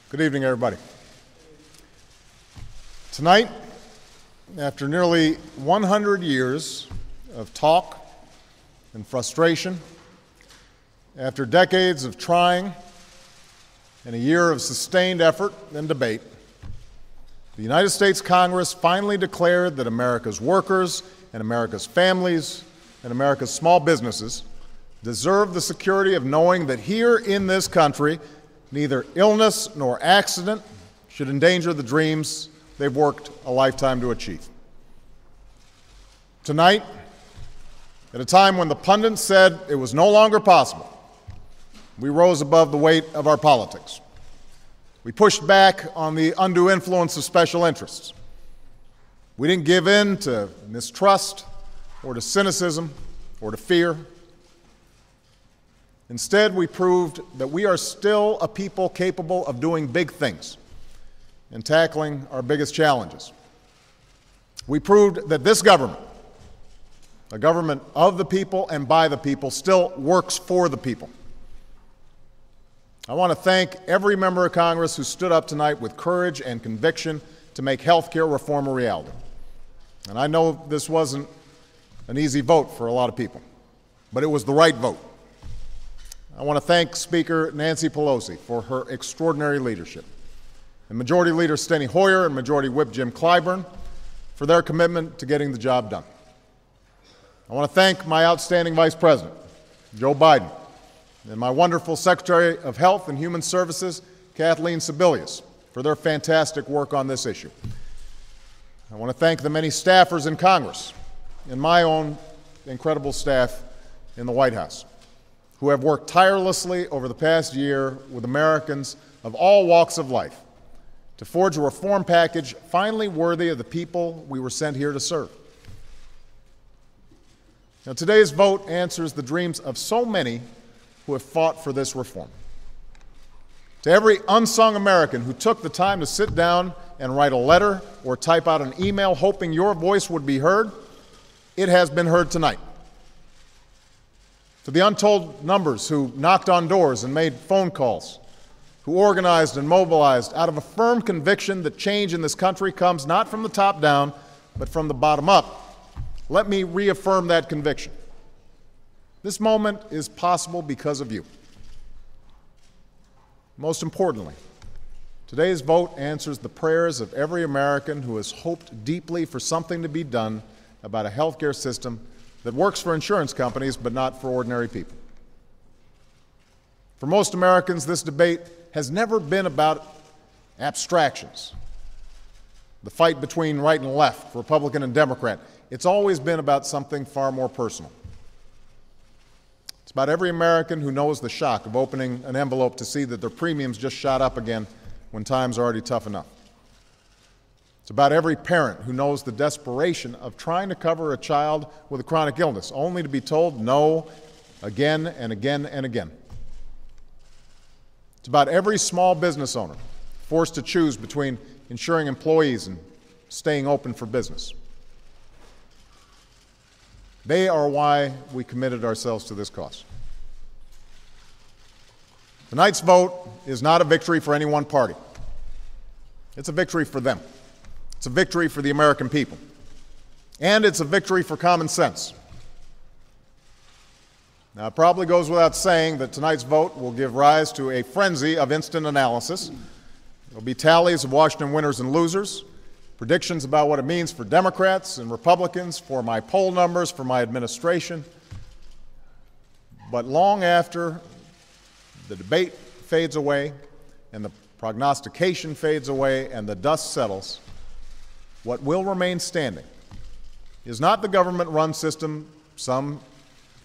Good evening, everybody. Tonight, after nearly 100 years of talk and frustration, after decades of trying and a year of sustained effort and debate, the United States Congress finally declared that America's workers and America's families and America's small businesses deserve the security of knowing that here in this country, neither illness nor accident should endanger the dreams they've worked a lifetime to achieve. Tonight, at a time when the pundits said it was no longer possible, we rose above the weight of our politics. We pushed back on the undue influence of special interests. We didn't give in to mistrust or to cynicism or to fear. Instead, we proved that we are still a people capable of doing big things and tackling our biggest challenges. We proved that this government, a government of the people and by the people, still works for the people. I want to thank every member of Congress who stood up tonight with courage and conviction to make health care reform a reality. And I know this wasn't an easy vote for a lot of people, but it was the right vote. I want to thank Speaker Nancy Pelosi for her extraordinary leadership, and Majority Leader Steny Hoyer and Majority Whip Jim Clyburn for their commitment to getting the job done. I want to thank my outstanding Vice President, Joe Biden, and my wonderful Secretary of Health and Human Services, Kathleen Sebelius, for their fantastic work on this issue. I want to thank the many staffers in Congress and my own incredible staff in the White House, who have worked tirelessly over the past year with Americans of all walks of life to forge a reform package finally worthy of the people we were sent here to serve. Now, today's vote answers the dreams of so many who have fought for this reform. To every unsung American who took the time to sit down and write a letter or type out an email hoping your voice would be heard, it has been heard tonight. To the untold numbers who knocked on doors and made phone calls, who organized and mobilized out of a firm conviction that change in this country comes not from the top down, but from the bottom up, let me reaffirm that conviction. This moment is possible because of you. Most importantly, today's vote answers the prayers of every American who has hoped deeply for something to be done about a health care system that works for insurance companies but not for ordinary people. For most Americans, this debate has never been about abstractions, the fight between right and left, Republican and Democrat. It's always been about something far more personal. It's about every American who knows the shock of opening an envelope to see that their premiums just shot up again when times are already tough enough. It's about every parent who knows the desperation of trying to cover a child with a chronic illness, only to be told no again and again and again. It's about every small business owner forced to choose between insuring employees and staying open for business. They are why we committed ourselves to this cause. Tonight's vote is not a victory for any one party. It's a victory for them. It's a victory for the American people. And it's a victory for common sense. Now, it probably goes without saying that tonight's vote will give rise to a frenzy of instant analysis. There'll be tallies of Washington winners and losers, predictions about what it means for Democrats and Republicans, for my poll numbers, for my administration. But long after the debate fades away and the prognostication fades away and the dust settles, what will remain standing is not the government-run system some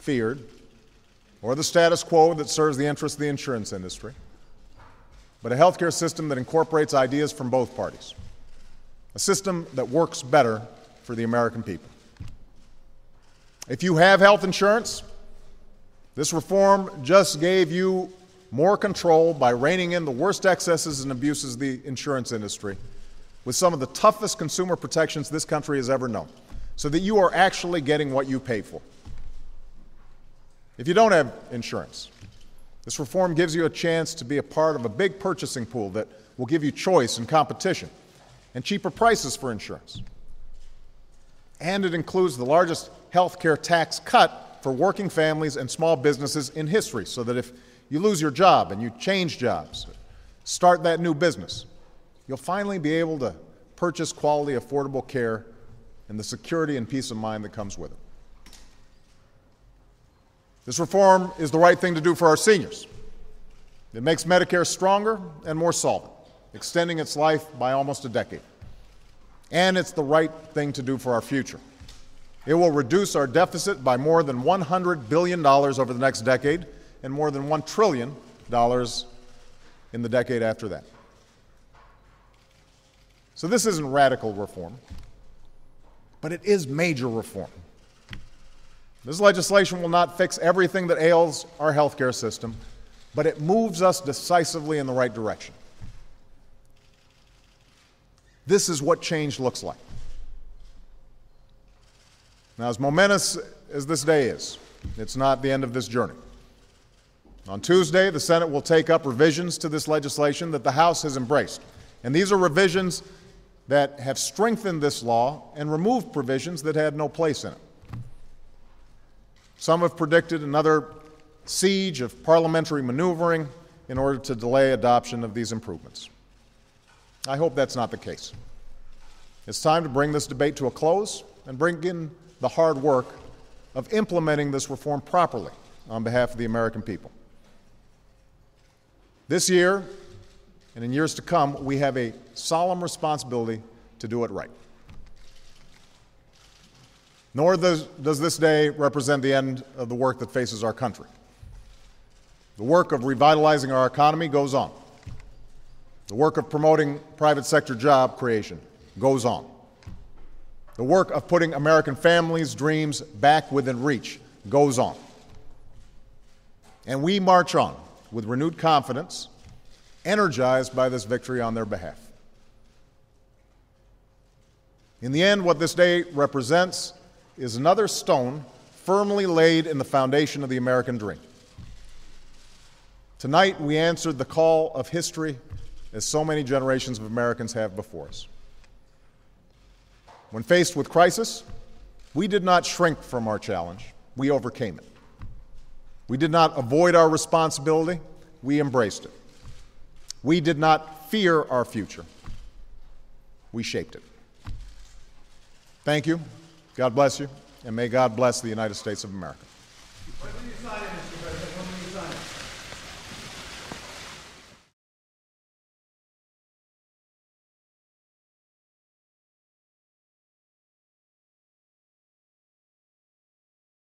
feared or the status quo that serves the interests of the insurance industry, but a healthcare system that incorporates ideas from both parties, a system that works better for the American people. If you have health insurance, this reform just gave you more control by reining in the worst excesses and abuses of the insurance industry with some of the toughest consumer protections this country has ever known, so that you are actually getting what you pay for. If you don't have insurance, this reform gives you a chance to be a part of a big purchasing pool that will give you choice and competition and cheaper prices for insurance. And it includes the largest health care tax cut for working families and small businesses in history, so that if you lose your job and you change jobs, start that new business, you'll finally be able to purchase quality, affordable care and the security and peace of mind that comes with it. This reform is the right thing to do for our seniors. It makes Medicare stronger and more solvent, extending its life by almost a decade. And it's the right thing to do for our future. It will reduce our deficit by more than $100 billion over the next decade and more than $1 trillion in the decade after that. So this isn't radical reform, but it is major reform. This legislation will not fix everything that ails our healthcare system, but it moves us decisively in the right direction. This is what change looks like. Now, as momentous as this day is, it's not the end of this journey. On Tuesday, the Senate will take up revisions to this legislation that the House has embraced. And these are revisions that have strengthened this law and removed provisions that had no place in it. Some have predicted another siege of parliamentary maneuvering in order to delay adoption of these improvements. I hope that's not the case. It's time to bring this debate to a close and bring in the hard work of implementing this reform properly on behalf of the American people. This year, and in years to come, we have a solemn responsibility to do it right. Nor does this day represent the end of the work that faces our country. The work of revitalizing our economy goes on. The work of promoting private sector job creation goes on. The work of putting American families' dreams back within reach goes on. And we march on with renewed confidence, energized by this victory on their behalf. In the end, what this day represents is another stone firmly laid in the foundation of the American dream. Tonight, we answered the call of history, as so many generations of Americans have before us. When faced with crisis, we did not shrink from our challenge. We overcame it. We did not avoid our responsibility. We embraced it. We did not fear our future. We shaped it. Thank you. God bless you, and may God bless the United States of America.